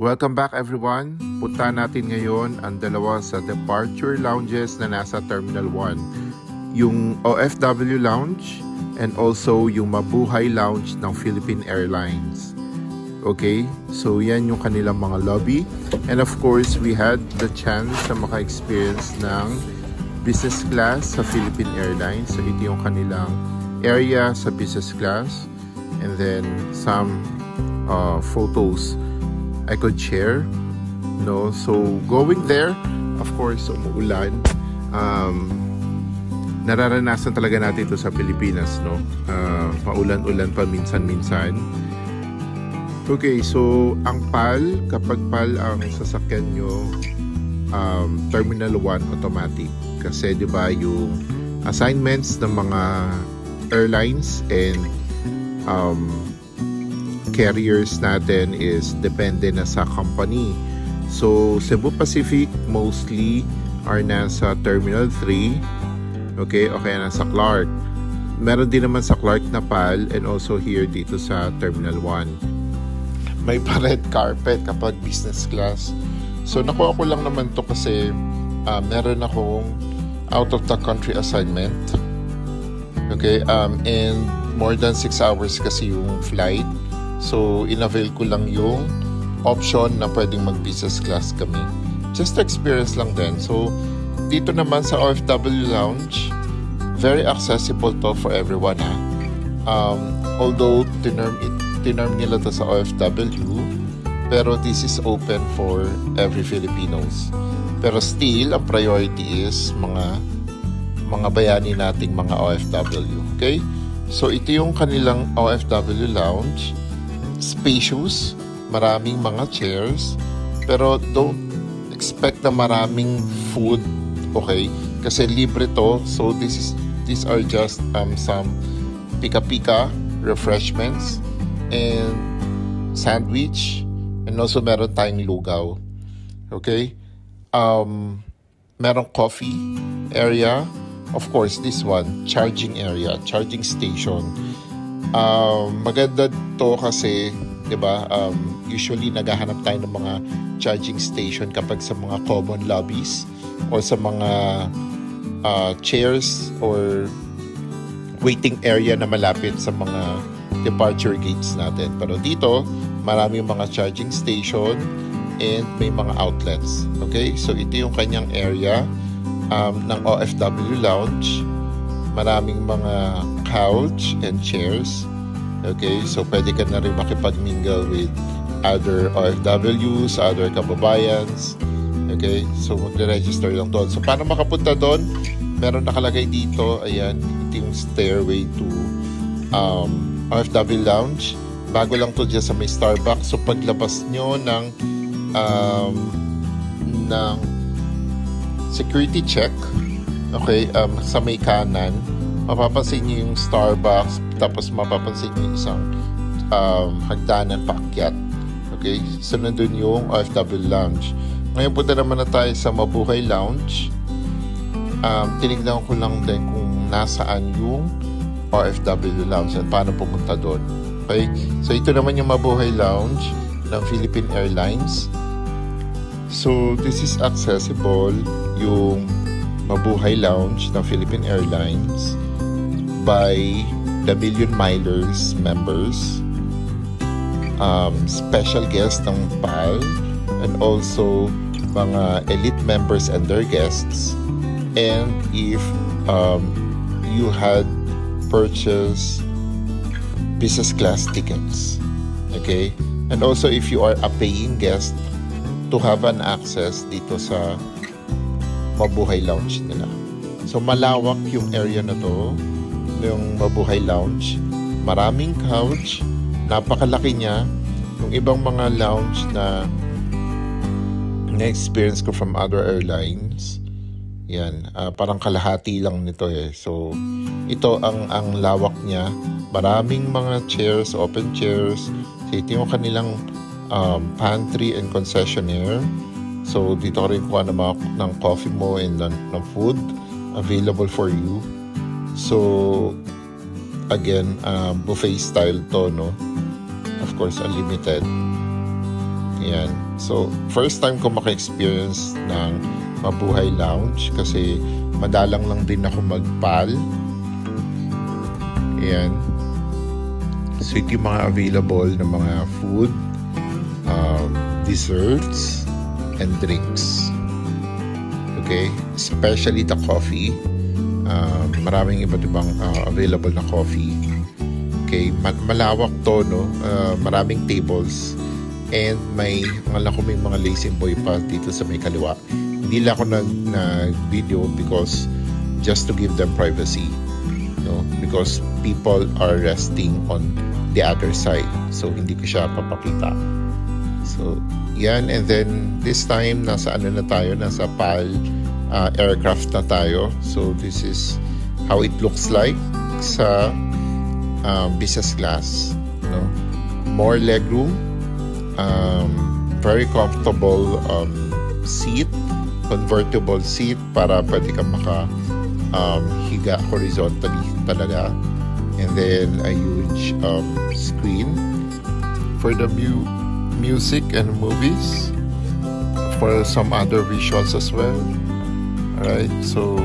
Welcome back everyone. Punta natin ngayon ang dalawa sa departure lounges na nasa Terminal 1. Yung OFW Lounge and also yung Mabuhay Lounge ng Philippine Airlines. Okay, so yan yung kanilang mga lobby. And of course, we had the chance na maka-experience ng business class sa Philippine Airlines. So ito yung kanilang area sa business class. And then some photos I could share, no? So going there, of course, umuulan. Nararanasan talaga natin ito sa Pilipinas, no? Paulan-ulan pa minsan-minsan. Okay, so ang PAL, kapag PAL ang sasakyan nyo, Terminal 1 automatic. Kasi di ba yung assignments ng mga airlines and carriers natin is depende na sa company. So Cebu Pacific mostly are nasa Terminal 3, okay, o kaya nasa Clark. Meron din naman sa Clark na PAL and also here dito sa Terminal 1. May pa-red carpet kapag business class. So nakuha ko lang naman to kasi meron akong out of the country assignment. Okay, and more than 6 hours kasi yung flight. So, in-avail ko lang yung option na pwedeng mag-business class kami. Just experience lang din. So, dito naman sa OFW Lounge, very accessible to for everyone, ha? Although, tinerm nila to sa OFW, pero this is open for every Filipinos. Pero still, ang priority is mga bayani nating mga OFW. Okay? So, ito yung kanilang OFW Lounge. Spacious, maraming mga chairs, pero don't expect na maraming food, okay? Kasi libre to, so these are just some pika-pika refreshments and sandwich, and also meron tayong lugaw, okay? Merong coffee area, of course this one, charging area, charging station. Maganda to kasi, 'di ba? Usually naghahanap tayo ng mga charging station kapag sa mga common lobbies or sa mga chairs or waiting area na malapit sa mga departure gates natin. Pero dito, maraming mga charging station and may mga outlets. Okay? So ito yung kanyang area ng OFW Lounge. Maraming mga couch and chairs. Okay, so pwede ka na rin makipag-mingle with other OFWs, other kababayans. Okay, so magre-register lang doon. So para makapunta doon, meron nakalagay dito, ayan, ito yung stairway to OFW Lounge. Bago lang to dyan sa may Starbucks. So paglabas nyo ng security check, okay, sa may kanan, mapapansin niyo yung Starbucks, tapos mapapansin niyo yung isang hagdanan paakyat. Okay, so nandun yung OFW Lounge. Ngayon punta naman na tayo sa Mabuhay Lounge. Tinignan ko lang din kung nasaan yung OFW Lounge at paano pumunta doon. Okay, so ito naman yung Mabuhay Lounge ng Philippine Airlines. So this is accessible, yung Mabuhay Lounge ng Philippine Airlines by the Million Milers members, special guests ng PAL, and also mga elite members and their guests. And if you had purchased business class tickets, okay, and also if you are a paying guest, to have an access dito sa Mabuhay Lounge nila. So malawak yung area na to, yung Mabuhay Lounge. Maraming couch, napakalaki niya. Yung ibang mga lounge na na-experience ko from other airlines, yan, parang kalahati lang nito eh. So ito ang lawak niya. Maraming mga chairs, open chairs. So ito yung kanilang pantry and concessionaire. So dito ka rin kuha ng coffee mo and ng food available for you. So again, buffet style to, no? Of course, unlimited. Ayan. So, first time ko maka-experience ng Mabuhay Lounge kasi madalang lang din ako mag-PAL. Ayan. So, ito yung mga available na mga food, desserts, and drinks. Okay? Especially the coffee. Maraming iba't ibang available na coffee. Okay? Malawak to, no? Maraming tables. And may mga lazy boy pa dito sa may kaliwa. Hindi lang ako nag-video because just to give them privacy, no? Because people are resting on the other side, so hindi ko siya papakita. So yan, and then this time nasa PAL aircraft na tayo. So this is how it looks like sa business class, no? More legroom, very comfortable seat, convertible seat para pwede kang higa horizontally talaga, and then a huge screen for the music and movies, for some other visuals as well. Alright, so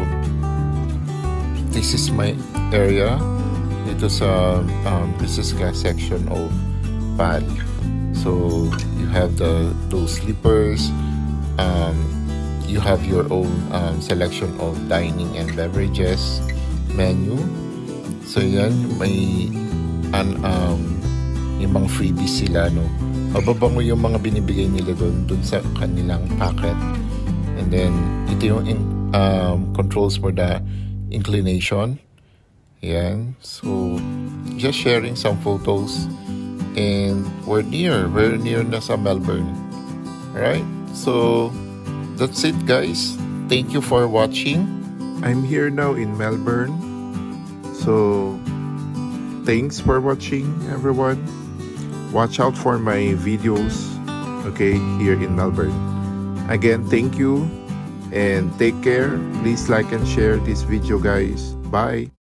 this is my area dito sa business class section of PAL. So you have those sleepers, you have your own selection of dining and beverages menu. So yan, may yung mga freebies sila, no? Mababango yung mga binibigay nila dun sa kanilang packet. And then ito yung controls for the inclination. Yan. So just sharing some photos. And we're near na sa Melbourne. Alright, so that's it, guys. Thank you for watching. I'm here now in Melbourne. So thanks for watching, everyone. Watch out for my videos, okay, here in Melbourne. Again, thank you and take care. Please like and share this video, guys. Bye.